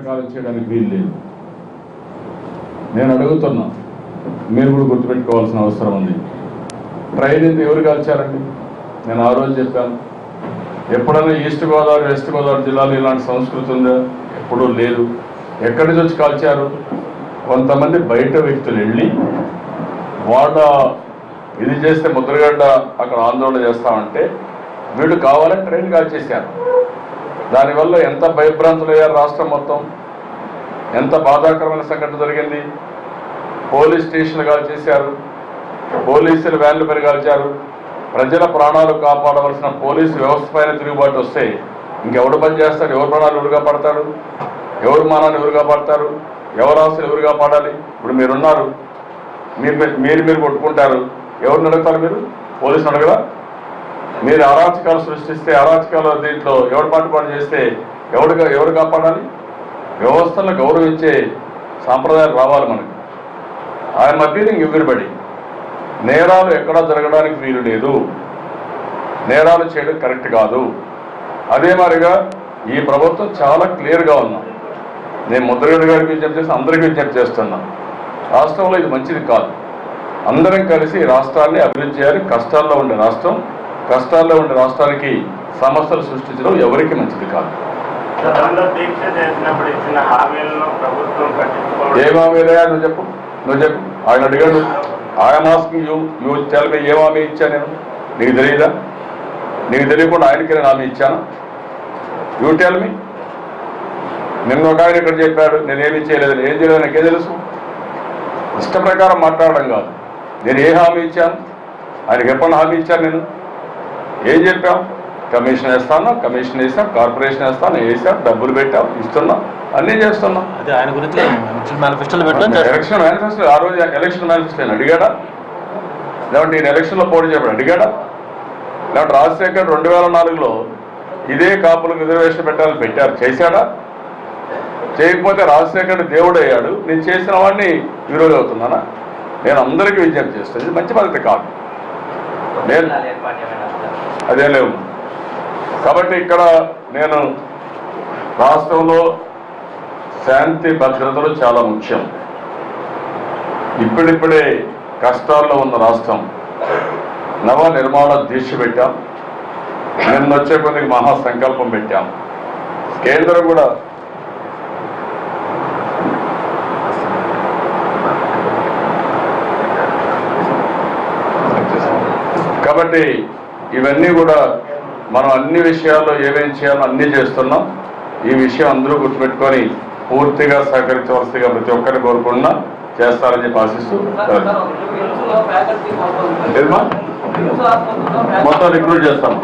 ప్రకారం చేయడానికి వీలు లేదు. నేను అడుగుతున్నా, మీరు కూడా గుర్తుపెట్టుకోవాల్సిన అవసరం ఉంది. ట్రైన్ ఇంత ఎవరు కాల్చారండి? నేను ఆ రోజు చెప్పాను, ఎప్పుడైనా ఈస్ట్ గోదావరి వెస్ట్ గోదావరి జిల్లాలో ఇలాంటి సంస్కృతి ఉందా? ఎప్పుడూ లేదు. ఎక్కడి నుంచి వచ్చి కాల్చారు? కొంతమంది బయట వ్యక్తులు వెళ్ళి వాళ్ళ ఇది చేస్తే ముద్రగడ్డ అక్కడ ఆందోళన చేస్తామంటే వీళ్ళు కావాలని ట్రైన్ కాల్చేశారు. దానివల్ల ఎంత భయభ్రాంతులు అయ్యారు రాష్ట్రం మొత్తం, ఎంత బాధాకరమైన సంఘటన జరిగింది. పోలీస్ స్టేషన్లు కాల్చేశారు, పోలీసులు వ్యాన్లు పని కాల్చారు. ప్రజల ప్రాణాలు కాపాడవలసిన పోలీసు వ్యవస్థ పైన తిరుగుబాటు వస్తే ఇంకెవడు పని చేస్తాడు? ఎవరు ప్రాణాలు ఎవరు కాపాడతారు? ఎవరు మానాన్ని ఎవరు కాపాడతారు? ఎవరు ఆస్తులు ఎవరు కాపాడాలి? ఇప్పుడు మీరున్నారు, మీరు కొట్టుకుంటారు, ఎవరిని అడుగుతారు? మీరు పోలీసులు అడగరా? మీరు అరాచకాలు సృష్టిస్తే, అరాచకాలు దీంట్లో ఎవరు పాటుపాటు చేస్తే ఎవరు కాపాడాలి? వ్యవస్థలను గౌరవించే సాంప్రదాయాలు రావాలి మనకి. ఐఎమ్ అపీలింగ్ ఎవ్రీబడి, నేరాలు ఎక్కడా జరగడానికి వీలు లేదు, నేరాలు చేయడం కరెక్ట్ కాదు. అదే మాదిరిగా ఈ ప్రభుత్వం చాలా క్లియర్గా ఉన్నా. నేను ముద్రగడ్డ గారికి విజ్ఞప్తి చేసి అందరికీ విజ్ఞప్తి చేస్తున్నా, రాష్ట్రంలో ఇది మంచిది కాదు. అందరం కలిసి రాష్ట్రాన్ని అభివృద్ధి చేయాలి. కష్టాల్లో ఉండే రాష్ట్రానికి సమస్యలు సృష్టించడం ఎవరికి మంచిది కాదు. ఏం హామీలయ్యా? నువ్వు చెప్పు. ఆయన అడిగాడు, ఆయన ఆస్కింగ్ యూ టెల్ మీ, ఏం హామీ ఇచ్చా నేను? నీకు తెలియదా? నీకు తెలియకుండా ఆయనకి నేను హామీ ఇచ్చాను? You tell me. నిన్న ఒక ఆయన ఇక్కడ చెప్పాడు నేనేమీ చేయలేదు. ఏం చేయలేదు నాకేం తెలుసు? ఇష్ట ప్రకారం మాట్లాడడం కాదు. నేను ఏ హామీ ఇచ్చాను? ఆయనకి ఎప్పుడు హామీ ఇచ్చాను? నేను ఏం చెప్పాం? కమిషన్ వేస్తాను, కమిషన్ వేసాం, కార్పొరేషన్ వేస్తాను, వేసాం, డబ్బులు పెట్టాం, ఇస్తున్నాం, అన్నీ చేస్తున్నాం. ఎలక్షన్ మేనిఫెస్టో, ఆ రోజు ఎలక్షన్ మేనిఫెస్టో అడిగాడా? లేదంటే నేను ఎలక్షన్లో పోటీ చేయబడి అడిగాడా? లేదంటే రాజశేఖర్ 2004లో ఇదే కాపులకు రిజర్వేషన్ పెట్టాలని పెట్టారు, చేశాడా? చేయకపోతే రాజశేఖర్ దేవుడు అయ్యాడు, నేను చేసిన వాడిని విరోధి అవుతున్నానా? నేను అందరికీ విజ్ఞప్తి చేస్తాను, ఇది మంచి పద్ధతి కాదు. నేను అదే లేవు. కాబట్టి ఇక్కడ నేను రాష్ట్రంలో శాంతి భద్రతలు చాలా ముఖ్యం. ఇప్పుడిప్పుడే కష్టాల్లో ఉన్న రాష్ట్రం, నవ నిర్మాణ దీక్ష పెట్టాం. నిన్న వచ్చే కొద్దికి మహాసంకల్పం పెట్టాం. కేంద్రం కూడా కాబట్టి ఇవన్నీ కూడా మనం అన్ని విషయాల్లో ఏమేం చేయాలో అన్నీ చేస్తున్నాం. ఈ విషయం అందరూ గుర్తుపెట్టుకొని పూర్తిగా సహకరించవలసిందిగా ప్రతి ఒక్కరిని కోరుకున్నా చేస్తారని చెప్పి ఆశిస్తూ మొత్తం రిక్రూట్ చేస్తాం.